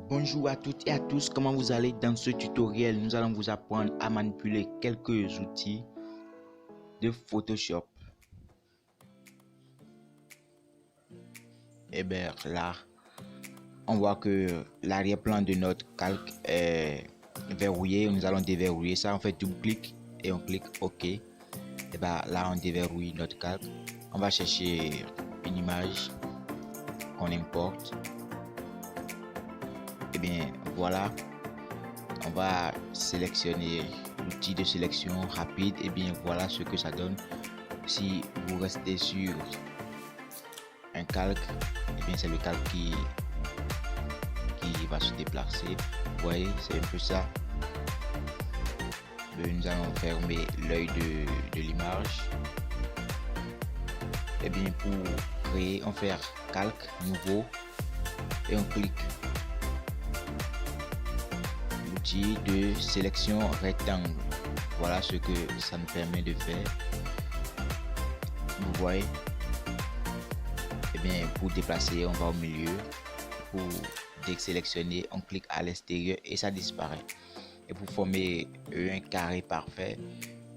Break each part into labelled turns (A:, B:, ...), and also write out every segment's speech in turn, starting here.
A: Bonjour à toutes et à tous, comment vous allez? Dans ce tutoriel, nous allons vous apprendre à manipuler quelques outils de Photoshop. Et bien là, on voit que l'arrière-plan de notre calque est verrouillé. Nous allons déverrouiller ça. On fait double-clic et on clique OK. Et bien là, on déverrouille notre calque. On va chercher une image qu'on importe. Et bien voilà, on va sélectionner l'outil de sélection rapide. Et bien voilà ce que ça donne. Si vous restez sur un calque, et bien c'est le calque qui va se déplacer. Vous voyez, c'est un peu ça. Nous allons fermer l'œil de l'image. Et bien pour créer, on fait calque nouveau et on clique l'outil de sélection rectangle. Voilà ce que ça nous permet de faire. Vous voyez. Et bien pour déplacer, on va au milieu. Pour désélectionner, on clique à l'extérieur et ça disparaît. Et pour former un carré parfait,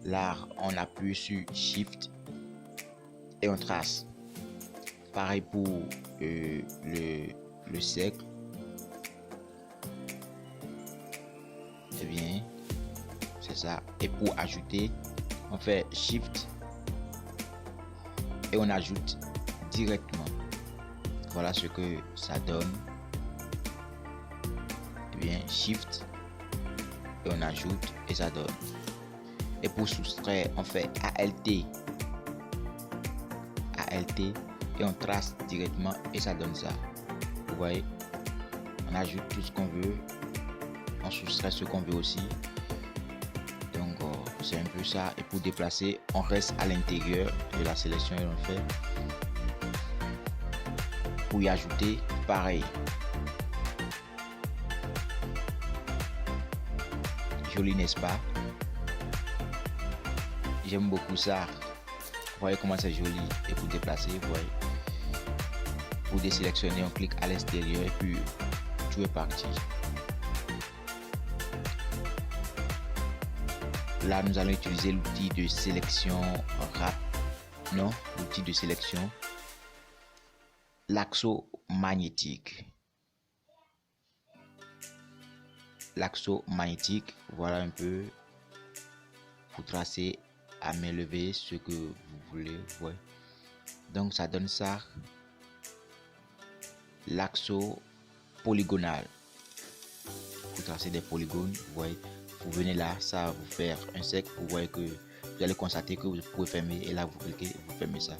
A: là on appuie sur Shift et on trace. Pareil pour le cercle. Et bien c'est ça. Et pour ajouter, on fait Shift et on ajoute directement. Voilà ce que ça donne. Et bien Shift et on ajoute et ça donne. Et pour soustraire, on fait ALT et on trace directement et ça donne ça. Vous voyez, on ajoute tout ce qu'on veut, on soustrait ce qu'on veut aussi. Donc c'est un peu ça. Et pour déplacer, on reste à l'intérieur de la sélection et on fait. Pour y ajouter, pareil. Joli, n'est-ce pas? J'aime beaucoup ça. Vous voyez comment c'est joli. Et pour déplacer, vous voyez, pour désélectionner, on clique à l'extérieur et puis tout est parti. Là, nous allons utiliser l'outil de sélection l'outil de sélection, l'axo magnétique. L'axo magnétique, voilà un peu pour tracer à main levée ce que vous voulez. Ouais. Donc ça donne ça. L'axo polygonal pour tracer des polygones. Vous voyez, vous venez là, ça va vous faire un cercle. Vous voyez que vous allez constater que vous pouvez fermer et là vous cliquez, vous fermez ça.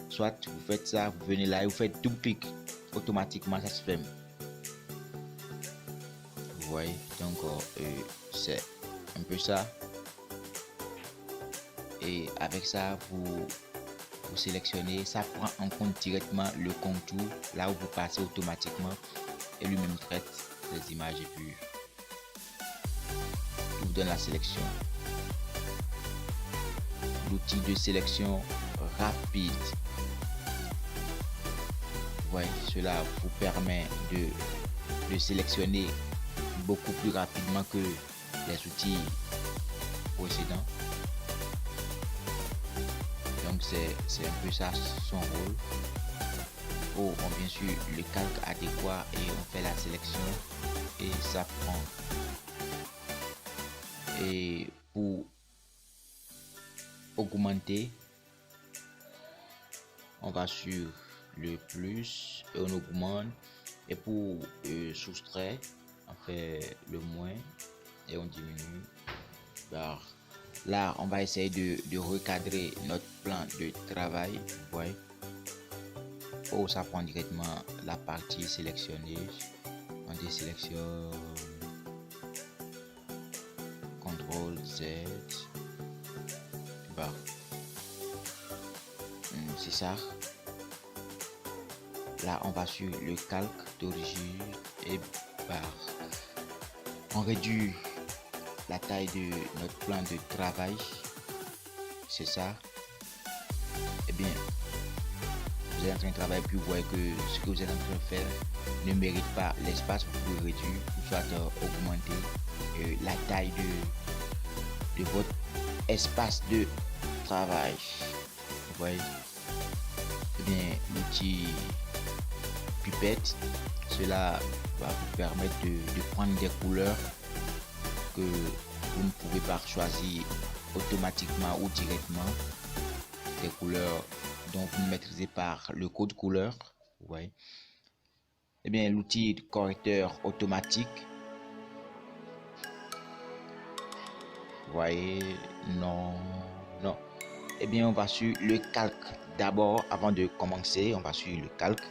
A: Soit vous faites ça, vous venez là et vous faites double clic, automatiquement ça se ferme. Vous voyez, donc c'est un peu ça. Et avec ça, vous sélectionnez, ça prend en compte directement le contour là où vous passez automatiquement et lui-même traite les images et puis vous donne la sélection. L'outil de sélection rapide. Ouais, cela vous permet de sélectionner beaucoup plus rapidement que les outils précédents. Donc c'est un peu ça son rôle. On bien sûr le calque adéquat et on fait la sélection et ça prend. Et pour augmenter, on va sur le plus et on augmente. Et pour soustraire, on fait le moins et on diminue. Alors, là, on va essayer de recadrer notre plan de travail. Vous voyez, ça prend directement la partie sélectionnée. On désélectionne, CTRL Z. Bah, c'est ça. Là, on va sur le calque d'origine et on réduit la taille de notre plan de travail. C'est ça. Et bien, vous êtes en train de travailler, puis vous voyez que ce que vous êtes en train de faire ne mérite pas l'espace, vous pouvez réduire ou soit augmenter la taille de votre espace de travail. Vous voyez, eh bien, l'outil pipette, cela va vous permettre de prendre des couleurs que vous ne pouvez pas choisir automatiquement ou directement, des couleurs dont vous ne maîtrisez pas le code couleur. Vous voyez, eh bien, l'outil correcteur automatique, vous voyez, non. Eh bien, on va sur le calque. D'abord, avant de commencer, on va sur le calque.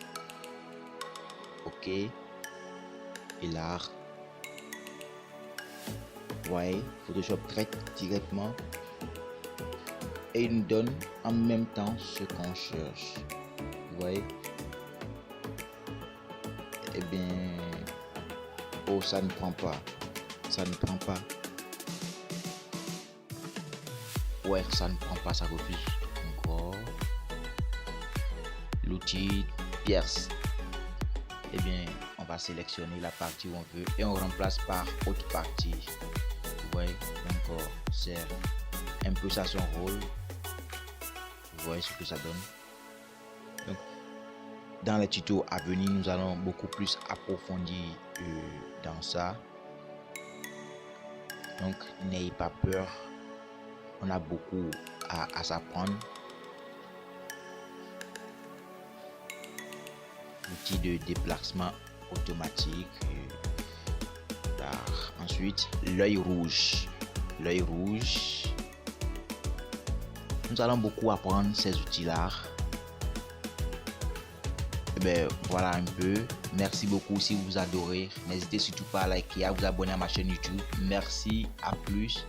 A: OK. Et là, vous voyez, Photoshop traite directement et il nous donne en même temps ce qu'on cherche. Vous voyez. Eh bien, oh, ça ne prend pas. Ça ne prend pas. Ouais, ça ne prend pas, ça refuse encore. L'outil pierce. Eh bien, on va sélectionner la partie où on veut et on remplace par autre partie. Vous voyez, donc c'est un peu ça son rôle. Vous voyez ce que ça donne. Donc, dans les tutos à venir, nous allons beaucoup plus approfondir dans ça. Donc, n'ayez pas peur. On a beaucoup à s'apprendre. L'outil de déplacement automatique. Ensuite, l'œil rouge. L'œil rouge. Nous allons beaucoup apprendre ces outils-là. Et bien, voilà un peu. Merci beaucoup si vous adorez. N'hésitez surtout pas à liker, à vous abonner à ma chaîne YouTube. Merci, à plus.